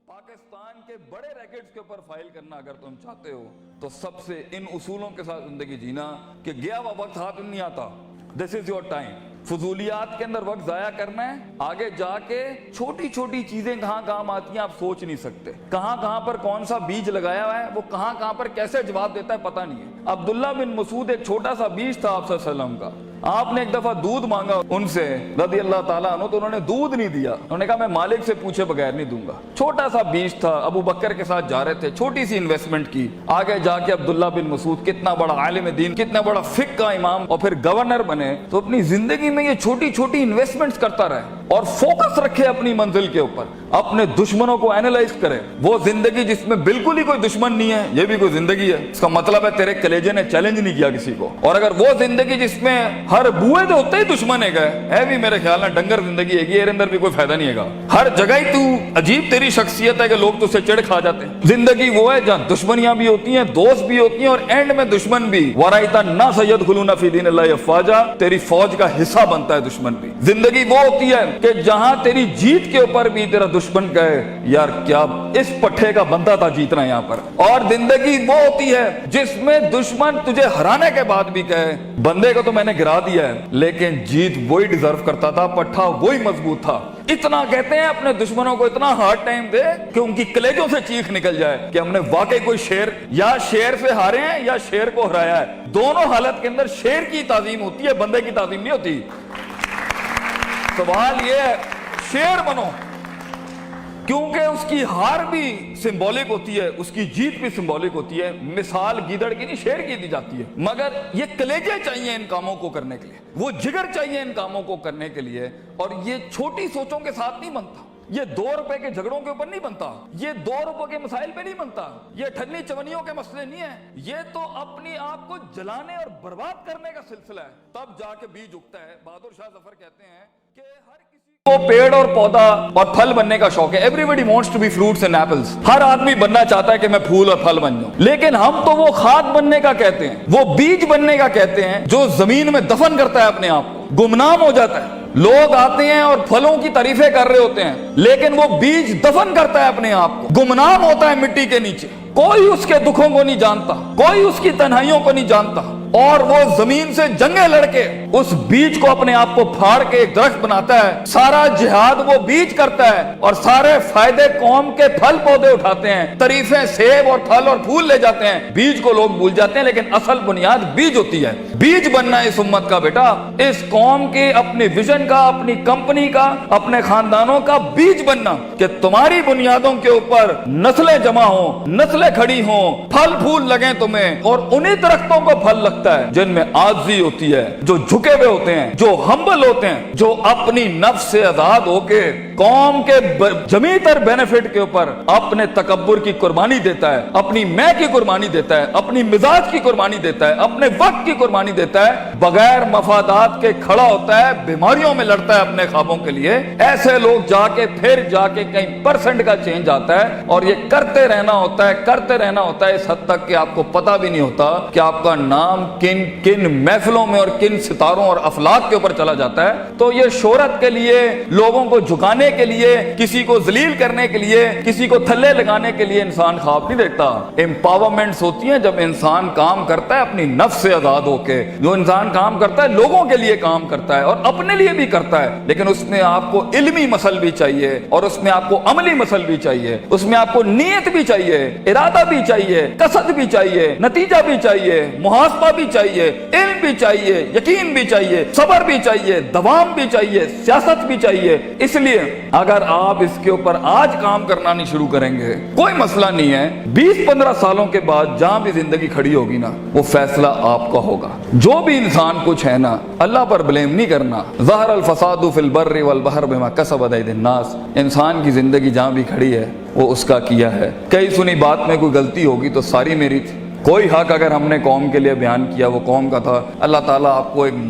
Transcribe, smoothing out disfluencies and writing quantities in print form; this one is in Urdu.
پاکستان کے بڑے ریکٹس کے اوپر فائل کرنا اگر تم چاہتے ہو تو سب سے ان اصولوں کے ساتھ زندگی جینا کہ گیا ہوا وقت ہاتھ نہیں آتا. دس از یور ٹائم. فضولیات کے اندر وقت ضائع کرنا ہے. آگے جا کے چھوٹی چھوٹی چیزیں کہاں کام آتی ہیں آپ سوچ نہیں سکتے. کہاں کہاں پر کون سا بیج لگایا ہوا ہے وہ کہاں کہاں پر کیسے جواب دیتا ہے پتہ نہیں ہے. عبداللہ بن مسعود ایک چھوٹا سا بیج تھا آپ صلی اللہ علیہ وسلم کا. آپ نے ایک دفعہ دودھ مانگا ان سے رضی اللہ تعالیٰ عنہ تو انہوں نے دودھ نہیں دیا. انہوں نے کہا میں مالک سے پوچھے بغیر نہیں دوں گا. چھوٹا سا بیج تھا. ابو بکر کے ساتھ جا رہے تھے, چھوٹی سی انویسٹمنٹ کی. آگے جا کے عبداللہ بن مسعود کتنا بڑا عالم دین, کتنا بڑا فقہ کا امام اور پھر گورنر بنے. تو اپنی زندگی میں یہ چھوٹی چھوٹی انویسٹمنٹس کرتا رہے اور فوکس رکھے اپنی منزل کے اوپر. اپنے دشمنوں کو اینالائز کرے. وہ زندگی جس میں بالکل ہی کوئی دشمن نہیں ہے یہ بھی کوئی زندگی ہے. اس کا مطلب ہے تیرے کلیجے نے چیلنج نہیں کیا کسی کو. اور اگر وہ زندگی جس میں ہر بوئے تو ہوتے ہی دشمن ہے بھی میرے خیال میں ڈنگر زندگی ہے یہ اندر بھی کوئی فائدہ نہیں ہے. ہر جگہ ہی تو عجیب تیری شخصیت ہے کہ لوگ تو سے چڑ کھا جاتے ہیں. زندگی وہ ہے جہاں دشمنیاں بھی ہوتی ہیں, دوست بھی ہوتی ہیں اور اینڈ میں دشمن بھی. ورائتا نا سید خلون فی دین اللہ افواجا, تیری فوج کا حصہ بنتا ہے دشمن بھی. زندگی وہ ہوتی ہے کہ جہاں تیری جیت کے اوپر بھی تیرا دشمن کہے یار کیا اس پٹھے کا بندہ تھا جیتنا یہاں پر. اور زندگی وہ ہوتی ہے جس میں دشمن تجھے ہرانے کے بعد بھی کہے بندے کو تو میں نے گرا دیا ہے لیکن جیت وہی ڈیزرو کرتا تھا, پٹھا وہی مضبوط تھا. اتنا کہتے ہیں اپنے دشمنوں کو اتنا ہارڈ ٹائم دے کہ ان کی کلیجوں سے چیخ نکل جائے کہ ہم نے واقعی کوئی شیر یا شیر سے ہارے ہیں یا شیر کو ہرایا ہے. دونوں حالت کے اندر شیر کی تعظیم ہوتی ہے, بندے کی تعظیم نہیں ہوتی. سوال یہ ہے شیر بنو کیونکہ اس کی ہار بھی سمبولک ہوتی ہے, اس کی جیت بھی سمبولک ہوتی ہے. مثال گیدڑ کی نہیں شیر کی دی جاتی ہے. مگر یہ کلیجے چاہیے ان کاموں کو کرنے کے لیے, وہ جگر چاہیے ان کاموں کو کرنے کے لیے. اور یہ چھوٹی سوچوں کے ساتھ نہیں بنتا, یہ 2 روپے کے جھگڑوں کے اوپر نہیں بنتا, یہ 2 روپے کے مسائل پہ نہیں بنتا, یہ ٹھنی چونیوں کے مسئلے نہیں ہیں. یہ تو اپنی آپ کو جلانے اور برباد کرنے کا سلسلہ ہے. تب جا کے بیج اگتا ہے. بہادر شاہ ظفر کہتے ہیں کہ ہر کسی کو پیڑ اور پودا اور پھل بننے کا شوق ہے. Everybody wants to be fruits and apples. ہر آدمی بننا چاہتا ہے کہ میں پھول اور پھل بن جاؤں. لیکن ہم تو وہ کھاد بننے کا کہتے ہیں, وہ بیج بننے کا کہتے ہیں جو زمین میں دفن کرتا ہے اپنے آپ کو, گمنام ہو جاتا ہے. لوگ آتے ہیں اور پھلوں کی تعریفیں کر رہے ہوتے ہیں لیکن وہ بیج دفن کرتا ہے اپنے آپ کو, گمنام ہوتا ہے مٹی کے نیچے. کوئی اس کے دکھوں کو نہیں جانتا, کوئی اس کی تنہائیوں کو نہیں جانتا. اور وہ زمین سے جنگیں لڑ کے اس بیج کو اپنے آپ کو پھاڑ کے ایک درخت بناتا ہے. سارا جہاد وہ بیج کرتا ہے اور سارے فائدے قوم کے پھل پودے اٹھاتے ہیں, تعریفیں سیب اور پھل اور پھول لے جاتے ہیں. بیج کو لوگ بھول جاتے ہیں لیکن اصل بنیاد بیج ہوتی ہے. بیج بننا ہے اس امت کا بیٹا, اس قوم کے اپنے ویژن کا, اپنی کمپنی کا, اپنے خاندانوں کا بیج بننا کہ تمہاری بنیادوں کے اوپر نسلیں جمع ہوں, نسلیں کھڑی ہوں, پھل پھول لگیں تمہیں. اور انہی درختوں کو پھل لگتا ہے جن میں عاجزی ہوتی ہے, جو جھکے ہوئے ہوتے ہیں, جو ہمبل ہوتے ہیں, جو اپنی نفس سے آزاد ہو کے قوم کے جمیع تر بینیفٹ کے اوپر اپنے تکبر کی قربانی دیتا ہے, اپنی میں کی قربانی دیتا ہے, اپنی مزاج کی قربانی دیتا ہے, اپنے وقت کی قربانی دیتا ہے, بغیر مفادات کے کھڑا ہوتا ہے, بیماریوں میں لڑتا ہے اپنے خوابوں کے لیے. ایسے لوگ جا کے پھر جا کے کہیں پرسنٹ کا چینج آتا ہے. اور یہ کرتے رہنا ہوتا ہے, کرتے رہنا ہوتا ہے اس حد تک کہ آپ کو پتہ بھی نہیں ہوتا کہ آپ کا نام کن کن محفلوں میں اور کن ستاروں اور افلاک کے اوپر چلا جاتا ہے. تو یہ شہرت کے لیے, لوگوں کو جھکانے کے لیے, کسی کو ذلیل کرنے کے لیے, کسی کو تھلے لگانے کے لیے انسان خواب نہیں دیکھتا. امپاورمنٹس ہوتی ہیں جب انسان کام کرتا ہے اپنی نفس سے آزاد ہو کے. جو انسان کام کرتا ہے لوگوں کے لیے کام کرتا ہے اور اپنے لیے بھی کرتا ہے, لیکن اس میں آپ کو علمی مسل بھی چاہیے اور اس میں آپ کو عملی مسل بھی چاہیے, اس میں آپ کو نیت بھی چاہیے, ارادہ بھی چاہیے, قصد بھی چاہیے, نتیجہ بھی چاہیے, محاسبہ بھی چاہیے, علم بھی چاہیے, یقین بھی چاہیے, صبر بھی چاہیے, دوام بھی چاہیے, سیاست بھی چاہیے. اس لیے اگر آپ اس کے اوپر آج کام کرنا نہیں شروع کریں گے کوئی مسئلہ نہیں ہے, 20-15 سالوں کے بعد جہاں بھی زندگی کھڑی ہوگی نا وہ فیصلہ آپ کا ہوگا. جو بھی انسان کچھ ہے نا اللہ پر بلیم نہیں کرنا. ظہر الفساد فی البر والبحر بما کسبت ایدی الناس. انسان کی زندگی جہاں بھی کھڑی ہے وہ اس کا کیا ہے. کئی سنی بات میں کوئی غلطی ہوگی تو ساری میری تھی. کوئی حق اگر ہم نے قوم کے لیے بیان کیا وہ قوم کا تھا. اللہ تعالیٰ آپ کو ایک